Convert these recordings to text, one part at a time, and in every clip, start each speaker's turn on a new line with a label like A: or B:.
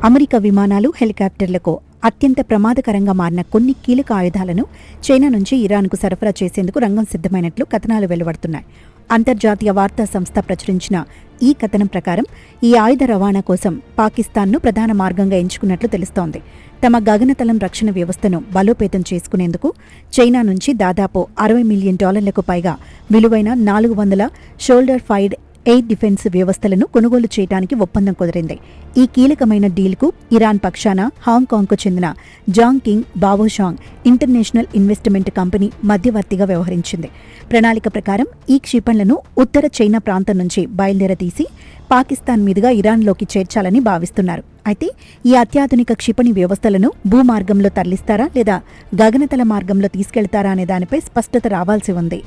A: America విమానాలు, హెలికాప్టర్లకు అత్యంత ప్రమాదకరంగా మారిన కొన్ని కీలక ఆయుధాలను చైనా నుంచి ఇరాన్కు సరఫరా చేసేందుకు రంగం సిద్ధమైనట్లు కథనాలు వెలువడుతున్నాయి. అంతర్జాతీయ వార్తా సంస్థ ప్రచురించిన ఈ కథనం ప్రకారం ఈ ఆయుధ రవాణా కోసం పాకిస్తాన్ను ప్రధాన మార్గంగా ఎంచుకున్నట్లు తెలుస్తోంది. తమ గగనతలం రక్షణ వ్యవస్థను బలోపేతం చేసుకునేందుకు చైనా నుంచి దాదాపు $60 మిలియన్ పైగా విలువైన 400 షోల్డర్ ఫైర్డ్ ఎయిర్ డిఫెన్స్ వ్యవస్థలను కొనుగోలు చేయడానికి ఒప్పందం కుదిరింది. ఈ కీలకమైన డీల్కు ఇరాన్ పక్షాన హాంకాంగ్కు చెందిన Zhang Qing Baoshang international investment company మధ్యవర్తిగా వ్యవహరించింది. ప్రణాళిక ప్రకారం ఈ క్షిపణులను ఉత్తర చైనా ప్రాంతం నుంచి బయలుదేరతీసి పాకిస్తాన్ మీదుగా ఇరాన్లోకి చేర్చాలని భావిస్తున్నారు. అయితే ఈ అత్యాధునిక క్షిపణి వ్యవస్థలను భూమార్గంలో తరలిస్తారా లేదా గగనతల మార్గంలో తీసుకెళ్తారా అనే దానిపై స్పష్టత రావాల్సి ఉంది.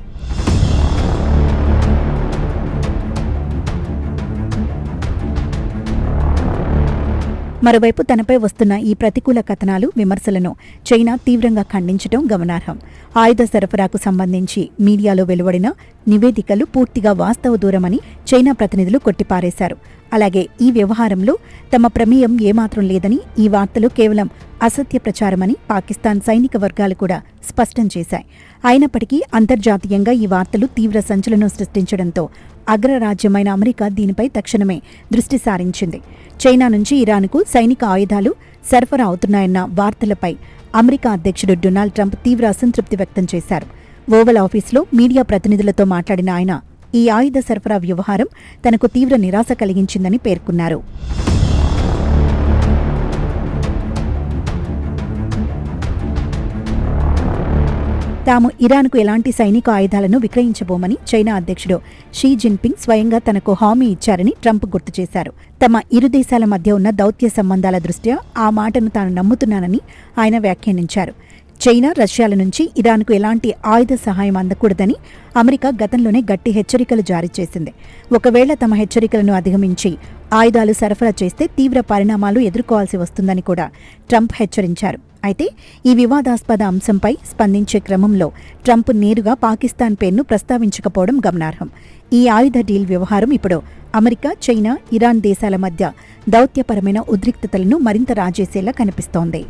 A: మరోవైపు తనపై వస్తున్న ఈ ప్రతికూల కథనాలు, విమర్శలను చైనా తీవ్రంగా ఖండించడం గమనార్హం. ఆయుధ సరఫరాకు సంబంధించి మీడియాలో వెలువడిన నివేదికలు పూర్తిగా వాస్తవ దూరమని చైనా ప్రతినిధులు కొట్టిపారేశారు. అలాగే ఈ వ్యవహారంలో తమ ప్రమేయం ఏమాత్రం లేదని, ఈ వార్తలు కేవలం అసత్య ప్రచారమని పాకిస్తాన్ సైనిక వర్గాలు కూడా స్పష్టం చేశాయి. అయినప్పటికీ అంతర్జాతీయంగా ఈ వార్తలు తీవ్ర సంచలనం సృష్టించడంతో అగ్రరాజ్యమైన అమెరికా దీనిపై తక్షణమే దృష్టి సారించింది. చైనా నుంచి ఇరాన్కు సైనిక ఆయుధాలు సరఫరా అవుతున్నాయన్న వార్తలపై అమెరికా అధ్యక్షుడు డొనాల్డ్ ట్రంప్ తీవ్ర అసంతృప్తి వ్యక్తం చేశారు. ఓవల్ ఆఫీసులో మీడియా ప్రతినిధులతో మాట్లాడిన ఆయన ఈ ఆయుధ సరఫరా వ్యవహారం తనకు తీవ్ర నిరాశ కలిగించిందని పేర్కొన్నారు. తాము ఇరాన్కు ఎలాంటి సైనిక ఆయుధాలను విక్రయించబోమని చైనా అధ్యక్షుడు షీ జిన్పింగ్ స్వయంగా తనకు హామీ ఇచ్చారని ట్రంప్ గుర్తు చేశారు. తమ ఇరు దేశాల మధ్య ఉన్న దౌత్య సంబంధాల దృష్ట్యా ఆ మాటను తాను నమ్ముతున్నానని ఆయన వ్యాఖ్యానించారు. చైనా, రష్యాల నుంచి ఇరాన్కు ఎలాంటి ఆయుధ సహాయం అందకూడదని అమెరికా గతంలోనే గట్టి హెచ్చరికలు జారీ చేసింది. ఒకవేళ తమ హెచ్చరికలను అధిగమించి ఆయుధాలు సరఫరా చేస్తే తీవ్ర పరిణామాలు ఎదుర్కోవాల్సి వస్తుందని కూడా ట్రంప్ హెచ్చరించారు. అయితే ఈ వివాదాస్పద అంశంపై స్పందించే క్రమంలో ట్రంప్ నేరుగా పాకిస్తాన్ పేరును ప్రస్తావించకపోవడం గమనార్హం. ఈ ఆయుధ డీల్ వ్యవహారం ఇప్పుడు అమెరికా, చైనా, ఇరాన్ దేశాల మధ్య దౌత్యపరమైన ఉద్రిక్తతలను మరింత రాజేసేలా కనిపిస్తోంది.